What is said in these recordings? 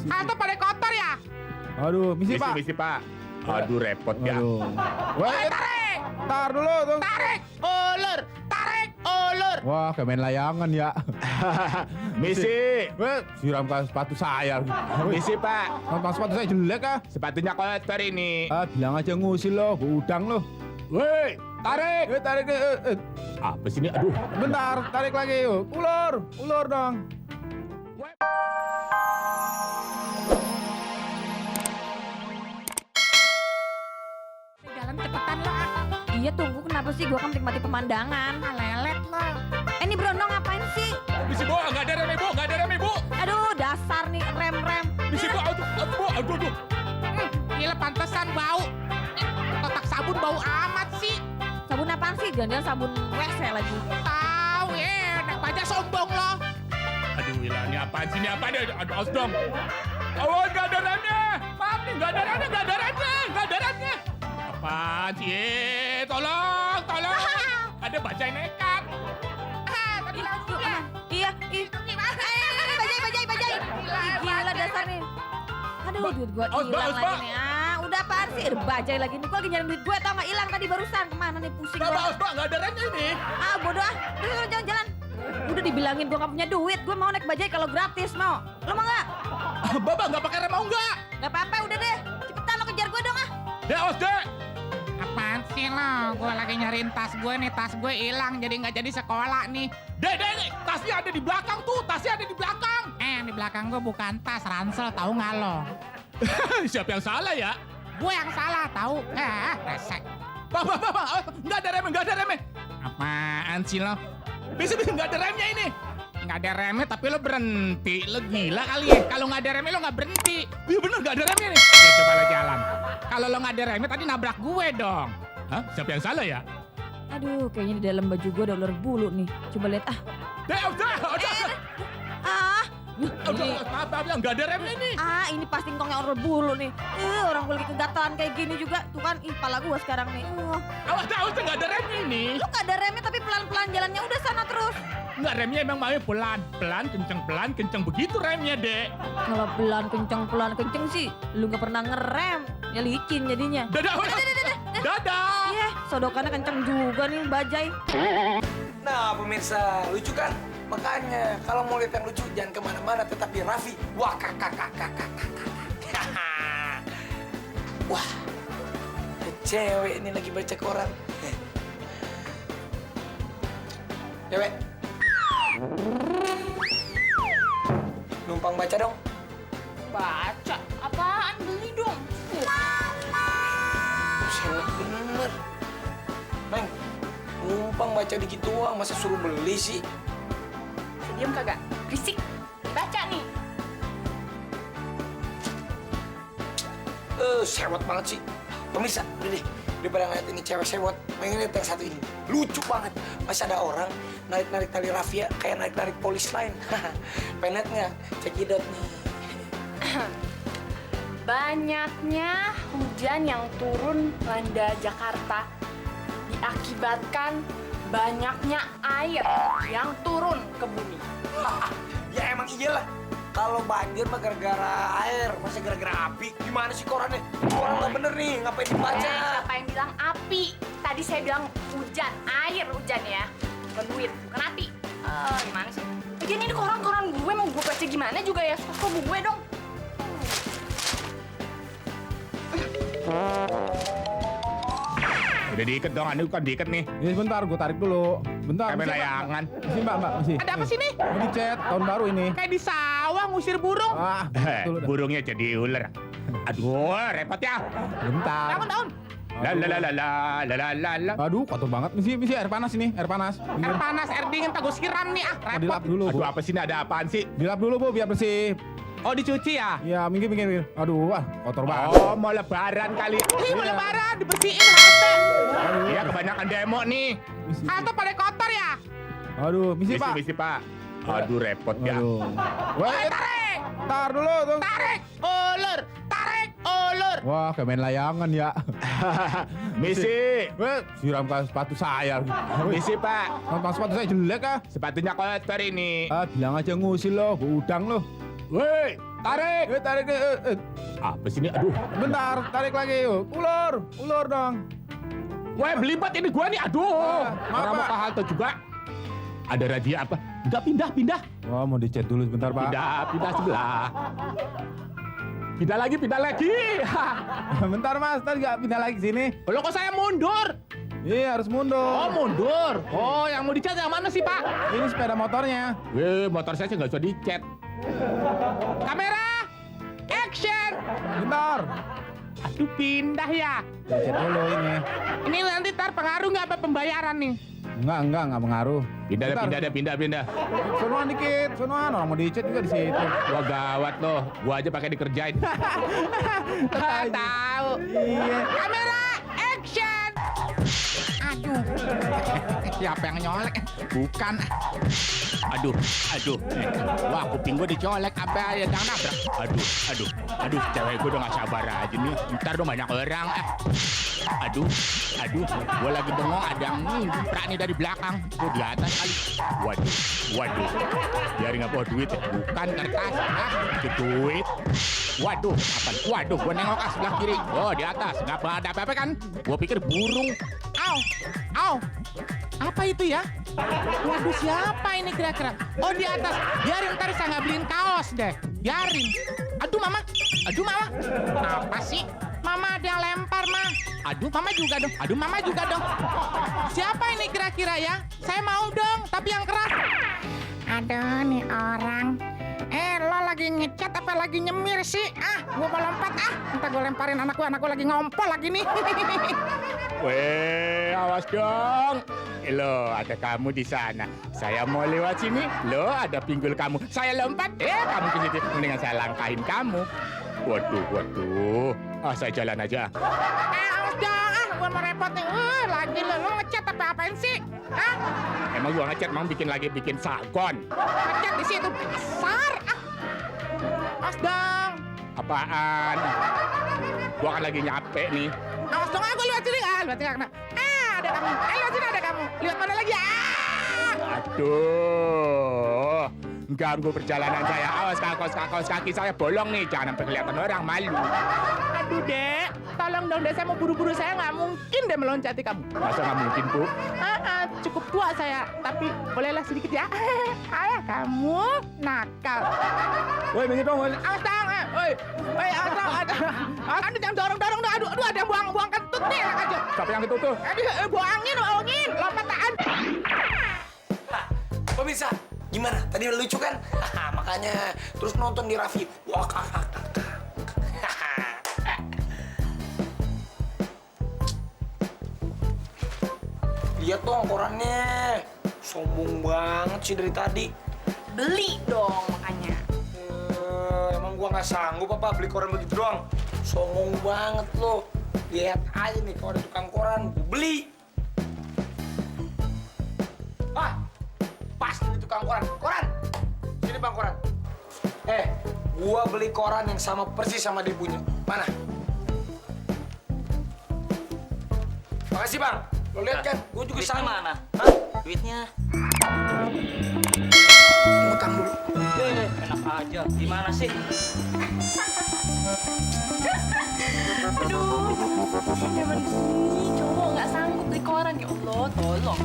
Atau pada kotor ya? Aduh, misi Pak. Misi Pak. Aduh repot ya. Aduh. Woi, tarik! Tar dulu tuh. Tarik! Ulur! Tarik! Ulur! Wah, kayak main layangan ya. Misi. Weh, siram ke sepatu saya. Misi Pak. Nonton sepatu saya jelek ah. Sepatunya kotor ini. Bilang aja ngusil lo, udang lo. Woi, tarik. Tarik deh. Apa sih ini? Aduh. Bentar, tarik lagi yuk. Ulur dong. Jalan cepetan lo. Iya tunggu, kenapa sih gua kan menikmati pemandangan. Lelet lo. Ini Brono ngapain sih? Misi Bu, nggak ada rem Bu, nggak ada rem Bu. Aduh dasar nih rem. Misi Bu, aduh. Gila pantesan bau. Kotak sabun bau amat sih. Sabun apaan sih? Jangan-jangan sabun WC lagi. Tahu ya, enak aja sombong lo. Aduh, gila, ini apaan sih? Ini apa deh? Aduh, aus dong. Awas, nggak ada remnya. Maaf nih, nggak ada remnya. Apaan sih? Tolong. Ada bajai nekat. Tadi lalu ya. Iya, bajai. Gila dasar nih. Aduh, duit gua Aus, hilang Bang. lagi nih. Udah apaan sih? Bajai lagi nih. Gua lagi nyari duit gue tau gak hilang tadi barusan. Kemana nih pusing gua. Bang, nggak ada remnya ini. Bodoh ah. Udah jalan-jalan. Udah dibilangin gua gak punya duit. Gue mau naik bajai kalau gratis mau. Lo mau gak? Bapak nggak pakai rem mau nggak? Gak apa-apa udah deh. Cepetan lo kejar gue dong ah. Dek. Apaan sih lo? Gue lagi nyariin tas gue nih. Tas gue hilang jadi nggak jadi sekolah nih. Dek, tasnya ada di belakang tuh. Di belakang gue bukan tas, ransel, tahu nggak lo? Siapa yang salah ya? Gue yang salah, tahu? Resek. Bang, nggak ada remnya. Apaan sih lo? Bisa nggak ada remnya ini. Nggak ada remnya tapi lo berhenti. Lo gila kali ya? Kalau nggak ada remnya lo nggak berhenti. Iya bener nggak ada remnya nih. Ya coba lo jalan. Kalau lo nggak ada remnya tadi nabrak gue dong. Hah? Siapa yang salah ya? Aduh kayaknya di dalam baju gue ada ular bulu nih. Coba lihat ah. Dek, udah. Udah, nggak ada remnya nih. Ini pasti ngkongnya ular bulu nih. Orang gue lagi kegatalan kayak gini juga. Tuh kan, pala gue sekarang nih. Awas, nggak ada remnya ini. Lu gak ada remnya tapi pelan-pelan jalannya udah sana terus. Nggak, remnya emang mau pelan, kenceng begitu remnya, Dek. Kalau pelan kenceng sih, lu gak pernah ngerem. Ya licin jadinya. Dadah. Iya, sodokannya kenceng juga nih bajai. Nah pemirsa, lucu kan? Makanya kalau mau lihat yang lucu jangan kemana-mana tetap di Raffi. Wah kakak. Wah, ada cewek ini lagi baca koran. Cewek, numpang baca dong. Baca? Apaan? Beli dong. Sewot bener. Neng, numpang baca dikit doang, masa suruh beli sih? Diam kagak? Berisik. Baca nih. Sewot banget sih. Pemirsa, udah deh. Daripada ngeliat ini cewek sewot, pengen lihat yang satu ini. Lucu banget. Masih ada orang narik-narik tali rafia kayak narik-narik polis lain. Pengen lihat nggak? Cekidot nih. Banyaknya hujan yang turun melanda Jakarta diakibatkan banyaknya air yang turun ke bumi. Ya emang iyalah. Kalau banjir mah gara-gara air, masa gara-gara api? Gimana sih korannya? Koran nggak bener nih, ngapain dibaca? Siapa yang bilang api? Tadi saya bilang hujan, air hujan ya. Bukan duit, bukan api. Gimana sih? Lagian ini koran-koran gue mau gue baca gimana juga ya. Suka gue dong. Udah diikat dong, anu kan diikat nih. Ini sebentar, gue tarik dulu. Bentar. Kayak layangan. Masih mbak, masih. Ada apa sih nih? Mau dicet, tahun baru ini. Kayak di sawah ngusir burung. Betul dah. Burungnya jadi ular. Aduh, repot ya. Bentar. Daun. La. Aduh, kotor banget. Misi air panas ini, air panas. Air panas, air dingin, tak gue siram nih. Mau dilap Repot. dulu, Bu. Aduh, apa sih ini, ada apaan sih? Dilap dulu, Bu, biar bersih. Oh, dicuci ya? Ya, minggir. Aduh, wah, kotor banget. Oh, mau lebaran kali. Ih, mau lebaran, dibersihin halte. Iya, kebanyakan demo nih. Halte pada kotor ya? Aduh, misi Pak. Misi, Pak. Aduh, repot ya. Aduh. Woi, tarik! Tar dulu tuh. Tarik! Ulur! Tarik! Ulur! Wah, kayak main layangan ya. Misi. Weh, siram ke sepatu saya. Misi, Pak. Nonton sepatu saya jelek ah. Sepatunya kotor ini. Bilang aja ngusil lo, udang lo. Woi, Tarik. Tarik deh. Apa sih ini? Aduh. Bentar, tarik lagi yuk. Ulur dong. Weh, belibet ini gua nih. Aduh. Maaf, Orang mau Pak. ke halte juga. Ada razia apa? Enggak, pindah. Wah, mau dicet dulu sebentar, Pak. Pindah sebelah. Pindah lagi. Bentar, Mas. Ntar nggak pindah lagi sini. Loh, kok saya mundur? Iya, harus mundur. Oh, mundur. Oh, yang mau dicat yang mana sih, Pak? Ini sepeda motornya. Weh, motor saya sih nggak usah dicat. Kamera, action. Bentar. Aduh, pindah ya. Dicet dulu ini. Ini nanti tar pengaruh nggak apa pembayaran nih? Enggak pengaruh. Pindah. Sonoan dikit, sonoan. Orang mau dicet juga di situ. Wah, gawat loh. Gua aja pakai dikerjain. Tahu. Iya. Kamera, action. Aduh. Siapa yang nyolek? Bukan. Aduh. Wah, kuping gue dicolek sampai ya jangan nabrak. Aduh, cewek gue udah gak sabar aja nih. Ntar dong banyak orang. Aduh, gue lagi bengong ada yang nyimprak nih dari belakang. Gue di atas kali. Waduh. Biar nggak bawa duit ya. Bukan kertas. Itu duit. Waduh, apa? Waduh, gue nengok sebelah kiri. Oh, di atas. Nggak ada apa-apa kan? Gue pikir burung. Au. Apa itu ya? Waduh, siapa ini kira-kira? Oh, di atas. Biarin ntar saya nggak beliin kaos deh. Biarin. Aduh, mama. Apa sih? Mama ada yang lempar, Ma. Aduh, mama juga dong. Siapa ini kira-kira ya? Saya mau dong, tapi yang keras. Aduh, nih orang. Lo lagi ngecat apa lagi nyemir sih? Gua mau lompat Ntar gue lemparin anak gue lagi ngompol lagi nih. Weh, awas dong. Lo, ada kamu di sana. Saya mau lewat sini. Lo, ada pinggul kamu. Saya lompat. Kamu ke situ. Mendingan saya langkahin kamu. Waduh. Saya jalan aja. Awas dong, gue mau repot nih. Lagi lo ngecat apa-apain sih? Emang gua ngecat, bikin sagon. Ngecat di situ besar. Awas dong. Apaan? Gua kan lagi nyape nih. Awas dong, gue lihat sini. Lihat sini kena. Ada kamu. Lihat sini ada kamu. Lihat mana lagi? Aduh. Ganggu perjalanan saya. Awas kaos kaki saya bolong nih. Jangan sampai kelihatan orang, malu. Aduh, Dek. Tolong dong, Dek. Saya mau buru-buru. Saya nggak mungkin deh meloncati kamu. Masa nggak mungkin, Bu? Cukup tua saya. Tapi bolehlah sedikit ya. Kamu nakal. Woi, minggir dong. Woi. Awas dong. Awas dong. Aduh, jangan dorong-dorong dong. Aduh, ada yang buang kentut nih. Enak aja. Siapa yang itu? Aduh, buangin. Lompatan. Pemirsa, gimana? Tadi lucu kan? Makanya terus nonton di Raffi. Wah, lihat dong korannya. Sombong banget sih dari tadi. Beli dong makanya. Emang gua nggak sanggup apa beli koran begitu doang. Sombong banget lo. Lihat aja nih kalau ada tukang koran, gua beli. Pas nih tukang koran. Sini bang koran. Gua beli koran yang sama persis sama dia punya. Mana? Makasih bang. Lo lihat kan? Gua juga Duitnya sama. mana? Duitnya? Utang dulu. Enak aja. Gimana sih? Aduh, zaman gini cowok nggak sanggup beli koran. Ya Allah, tolong.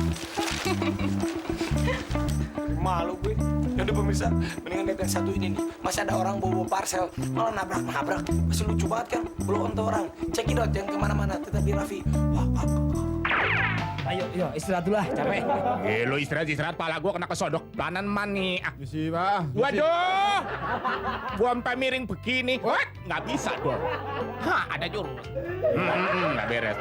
Malu gue. Yaudah pemirsa, mendingan lihat yang satu ini nih. Masih ada orang bawa parcel, malah nabrak. Masih lucu banget kan? Belum untuk orang. Cekidot yang kemana-mana, tetap di Raffi. Ayo, istirahat dulu lah. Capek. Lo istirahat, pala gua kena kesodok kanan mani. Misi, Pak. Waduh, gua sampai miring begini. Nggak bisa gua. Ada jurus. Nggak beres.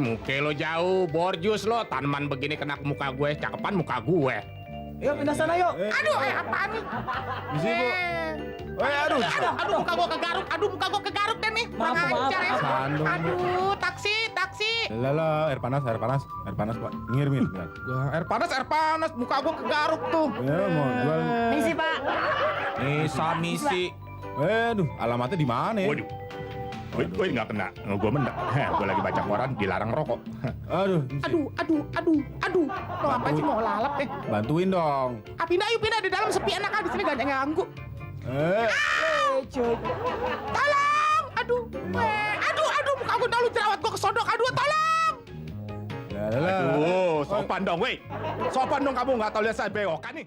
Muka lo jauh, borjus lo. Tanaman begini kena ke muka gue, cakepan muka gue. Yuk, pindah sana yuk. Aduh, apaan nih? Misi, Bu. Aduh. Aduh, muka gua kegaruk deh nih. Maaf. Ajar ya. Sandung, Bu. Aduh, taksi. Lah, air panas, Pak. Minggir. Air panas, muka gua kegaruk tuh. Ya, mau jual. Misi, Pak. Misi. Waduh, alamatnya di mana ya? Waduh. Woi, nggak kena. Gue mendak. Gue lagi baca koran, dilarang rokok. Aduh, Misi. Aduh. Lo apa sih mau lalap deh? Bantuin dong. Pindah di dalam sepi enak di sini gak ada yang ganggu. Tolong! Aduh, aduh, muka gue lalu jerawat gue kesodok. Aduh, tolong! Aduh, sopan dong, weh. Sopan dong kamu, nggak tahu lihat saya bewokan nih.